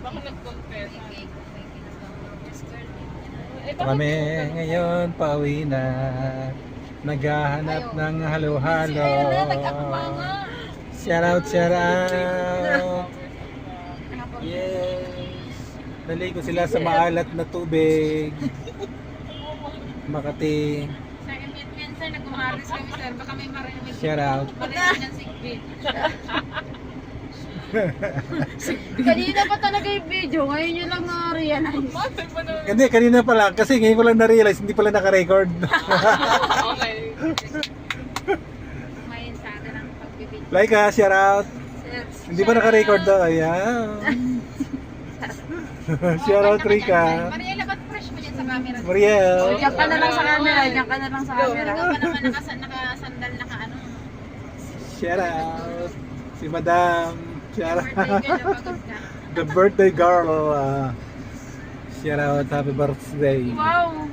Baka nag-confess. Kami ngayon pauwi na. Naghahanap ng halo-halo. Shout out, shout out. Yes. Naligo sila sa maalat na tubig. Makati. Sa minsan nag-umaris kami sir, baka may marinig. Shout out. Marinig ng sigbit. Kanina pa talaga yung video, ngayon nyo lang na-realize. Hindi, kanina pa lang. Kasi ngayon ko lang na-realize, hindi pala naka-record. Okay. Ngayon sa akin ang pagbibig. Laika, shout out. Hindi pa naka-record daw. Ayan. Shout out, Rika. Mariela, ba't fresh mo dyan sa camera? Mariel. Diyan ka na lang sa camera, diyan ka na lang sa camera. Ikaw pa naman nakasandal na ano. Shout out. Si Madam. Shout Birthday out. girl, napagod ka. The birthday girl. Shout out. Happy birthday. Wow!